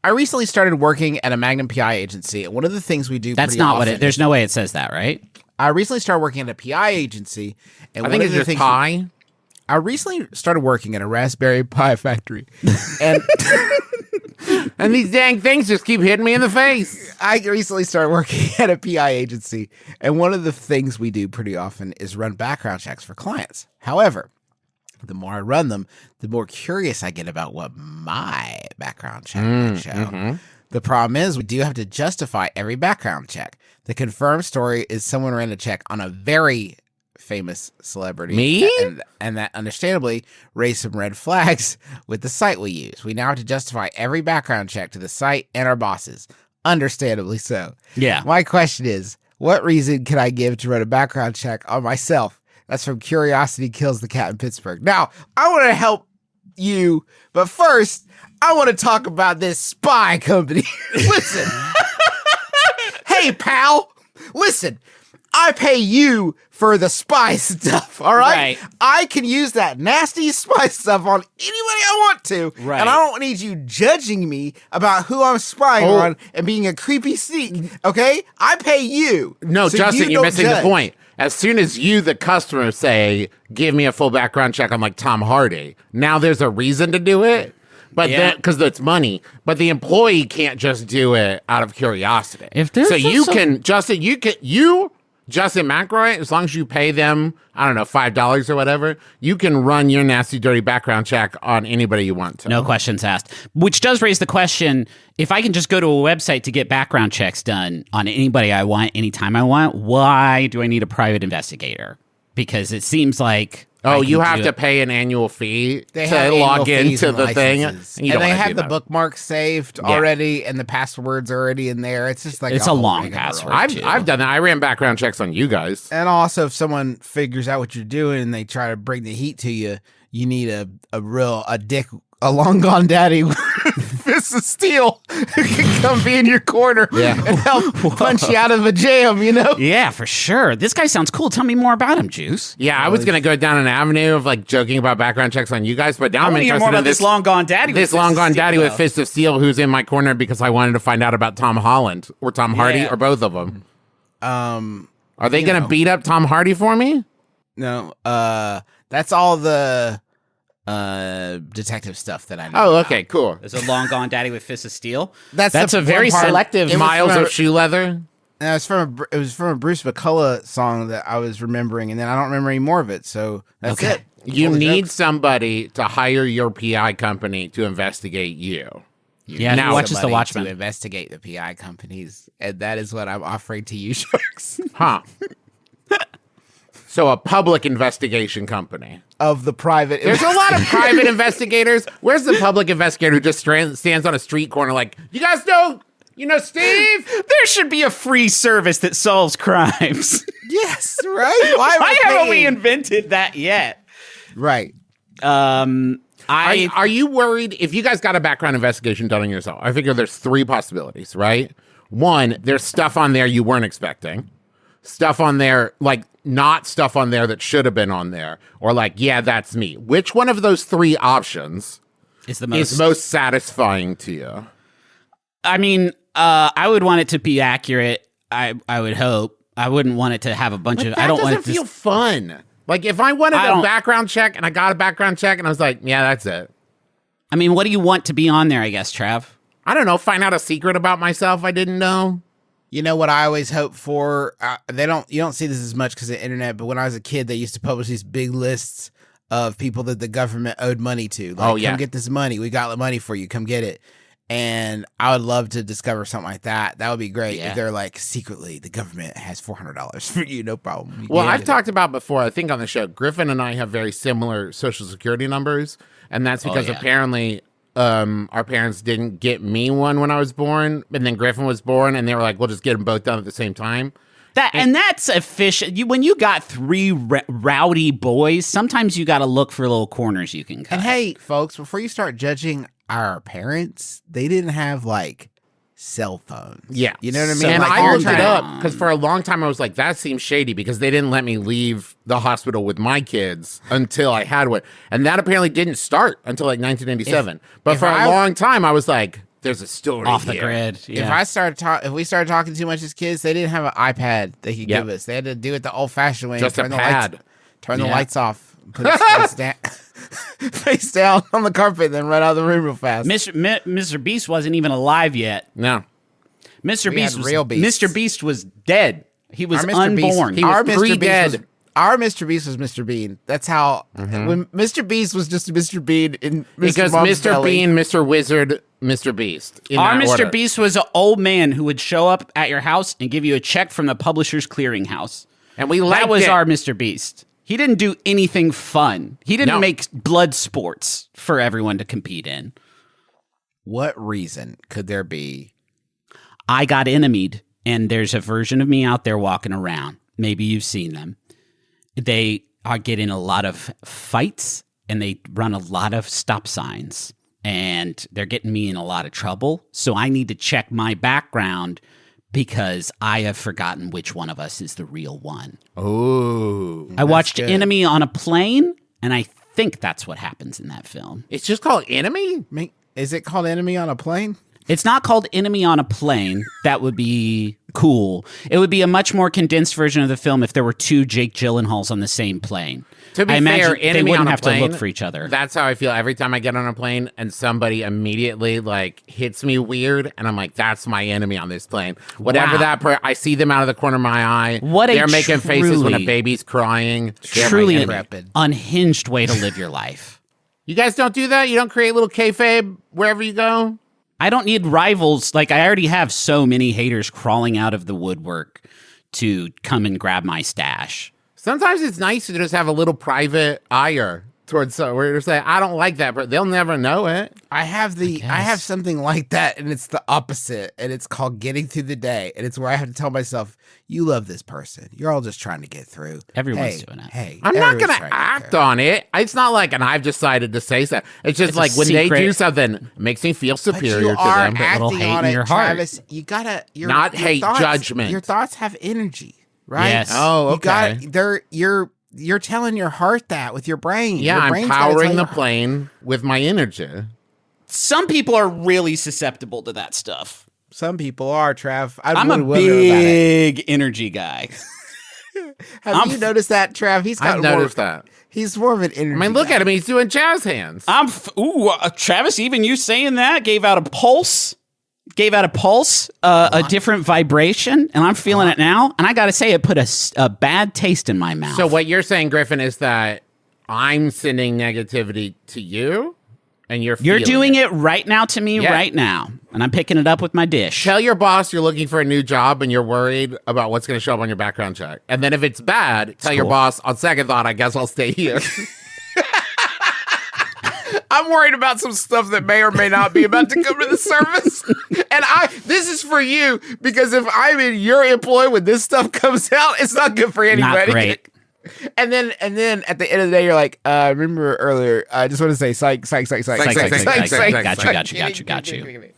I recently started working at a Magnum PI agency, and one of the things we do That's pretty not often what it. There's no way it says that, right? I recently started working at a PI agency, and I think it's just pie. I recently started working at a Raspberry Pi factory, and And these dang things just keep hitting me in the face. I recently started working at a PI agency, and one of the things we do pretty often is run background checks for clients. However, the more I run them, the more curious I get about what my background check might show. The problem is we do have to justify every background check. The confirmed story is someone ran a check on a very famous celebrity. Me? And that understandably raised some red flags with the site we use. We now have to justify every background check to the site and our bosses. Understandably so. Yeah. My question is, what reason can I give to run a background check on myself? That's from Curiosity Kills the Cat in Pittsburgh. Now, I want to help you, but first, I want to talk about this spy company. Listen. Hey, pal. Listen. I pay you for the spy stuff, all right? I can use that nasty spy stuff on anybody I want to, right. And I don't need you judging me about who I'm spying on and being a creepy sneak, okay? I pay you. No, so Justin, you're missing judge. the point. As soon as you, the customer, say, give me a full background check on like Tom Hardy, now there's a reason to do it. But then, because it's money, but the employee can't just do it out of curiosity. If there's so you can, Justin, Justin McElroy, as long as you pay them, I don't know, $5 or whatever, you can run your nasty, dirty background check on anybody you want to. No questions asked. Which does raise the question, if I can just go to a website to get background checks done on anybody I want, anytime I want, why do I need a private investigator? Because it seems like... Oh, you have to pay an annual fee They to have log annual fees into and the thing. licenses. And, you And don't they wanna have do the that. bookmark saved already, and the password's already in there. It's just like It's a whole long rigmarole. password. I've done that. I ran background checks on you guys. And also, if someone figures out what you're doing and they try to bring the heat to you, you need a long gone daddy with fists of steel who can come be in your corner and help punch you out of a jam, you know? Yeah, for sure. This guy sounds cool. Tell me more about him, Juice. Yeah, I was going to go down an avenue of like joking about background checks on you guys, but now I'm I want to hear interested more about in this long gone daddy. This long gone daddy with fist of steel who's in my corner because I wanted to find out about Tom Holland or Tom Hardy or both of them. Are they going to beat up Tom Hardy for me? No, that's all the detective stuff that I know. Oh, okay, cool. There's a long gone daddy with fists of steel. That's a the very fun part. selective. It was Miles from of shoe leather. And it was from a Bruce McCullough song that I was remembering, and then I don't remember any more of it. So that's it. You All the need jokes. somebody to hire your PI company to investigate you. Yeah, Now he watches The somebody Watchmen. to investigate the PI companies, and that is what I'm offering to you, Sharks. Huh. So a public investigation company. Of the private. There's a lot of private investigators. Where's the public investigator who just stands on a street corner like, you guys know, Steve? There should be a free service that solves crimes. Yes, right? Why haven't we invented that yet? Right. Are you worried if you guys got a background investigation done on yourself? I figure there's three possibilities, right? One, there's stuff on there you weren't expecting. Stuff on there, like not stuff on there that should have been on there. Or like, yeah, that's me. Which one of those three options Is most satisfying to you? I mean, I would want it to be accurate. I would hope. I wouldn't want it to have a bunch of. I don't want it to feel fun. Like if I wanted a background check and I got a background check and I was like, yeah, that's it. I mean, what do you want to be on there? I guess, Trav. I don't know. Find out a secret about myself I didn't know. You know what I always hope for? You don't see this as much because of the internet, but when I was a kid, they used to publish these big lists of people that the government owed money to. Like, come get this money. We got the money for you. Come get it. And I would love to discover something like that. That would be great if they're like, secretly, the government has $400 for you. No problem. Well, I've talked about before, I think on the show, Griffin and I have very similar social security numbers. And that's because apparently our parents didn't get me one when I was born. And then Griffin was born and they were like, we'll just get them both done at the same time. And that's efficient. When you got three rowdy boys, sometimes you got to look for little corners you can cut. And hey, folks, before you start judging our parents, they didn't have like cell phones. Yeah. You know what I mean? And like, I looked it you're up because for a long time I was like, that seems shady because they didn't let me leave the hospital with my kids until I had one. And that apparently didn't start until like 1987. But for a long time I was like, There's a story off the here. grid. If Yeah. if we started talking too much as kids, they didn't have an iPad they could give us. They had to do it the old-fashioned way. Just a pad. Turn the lights off. Put his face down, face down on the carpet, then run out of the room real fast. Mr. Beast wasn't even alive yet. No. Mr. We Beast had was real beasts. Mr. Beast was dead. He was Our Mr. Beast- unborn. He was our Mr. pre-dead. Beast was, our Mr. Beast was Mr. Bean. That's how when Mr. Beast was just Mr. Bean in Mr. Because Mom's Mr. belly. Bean, Mr. Wizard, Mr. Beast. In Our that Mr. order. Beast was an old man who would show up at your house and give you a check from the Publishers Clearinghouse. And we liked That was it. our Mr. Beast. He didn't do anything fun. He didn't No. make blood sports for everyone to compete in. What reason could there be? I got enemied, and there's a version of me out there walking around. Maybe you've seen them. They are getting a lot of fights, and they run a lot of stop signs, and they're getting me in a lot of trouble. So I need to check my background because I have forgotten which one of us is the real one. Ooh. I watched good. Enemy on a Plane, and I think that's what happens in that film. It's just called Enemy? Is it called Enemy on a Plane? It's not called Enemy on a Plane. That would be cool. It would be a much more condensed version of the film if there were two Jake Gyllenhaals on the same plane. To be I imagine fair, they Enemy wouldn't on a have plane, to look for each other. That's how I feel every time I get on a plane and somebody immediately like hits me weird, and I'm like, "That's my enemy on this plane." Whatever Wow. I see them out of the corner of my eye. What a they're making faces when a truly- baby's crying. They're my Truly enemy. an Rapid. unhinged way to live your life. You guys don't do that. You don't create little kayfabe wherever you go. I don't need rivals. Like, I already have so many haters crawling out of the woodwork to come and grab my stash. Sometimes it's nice to just have a little private ire towards someone where you're just like, I don't like that, but they'll never know it. I have guess. something like that, and it's the opposite, and it's called getting through the day, and it's where I have to tell myself, you love this person. You're all just trying to get through. Everyone's Hey, doing it. Hey, I'm not everyone's going to trying get act through. on it. It's not like, and I've decided to say so. It's just It's a like when they secret. do something, it makes me feel But superior you to are them. little acting hate on in it, your heart. Travis. You gotta Not hate, thoughts, judgment. Your thoughts have energy, right? Yes. Oh, You okay. gotta, you're telling your heart that with your brain. Yeah, Your I'm brain's gotta powering tell the your- plane with my energy. Some people are really susceptible to that stuff. Some people are, Trav. I'm a wouldn't know about it. big energy guy. Have you noticed that, Trav? He's got I've noticed that. He's more of an energy. I mean, look guy. at him. He's doing jazz hands. Travis, even you saying that gave out a pulse. A different vibration, and I'm feeling it now. And I got to say, it put a bad taste in my mouth. So what you're saying, Griffin, is that I'm sending negativity to you, and you're doing it right now to me Yeah. right now, and I'm picking it up with my dish. Tell your boss you're looking for a new job and you're worried about what's going to show up on your background check. And then if it's bad, tell your cool. boss, on second thought, I guess I'll stay here. I'm worried about some stuff that may or may not be about to come to the surface. And this is for you, because if I'm in your employ when this stuff comes out, it's not good for anybody. Not great. And then at the end of the day, you're like, remember earlier, I just want to say psych. Got you.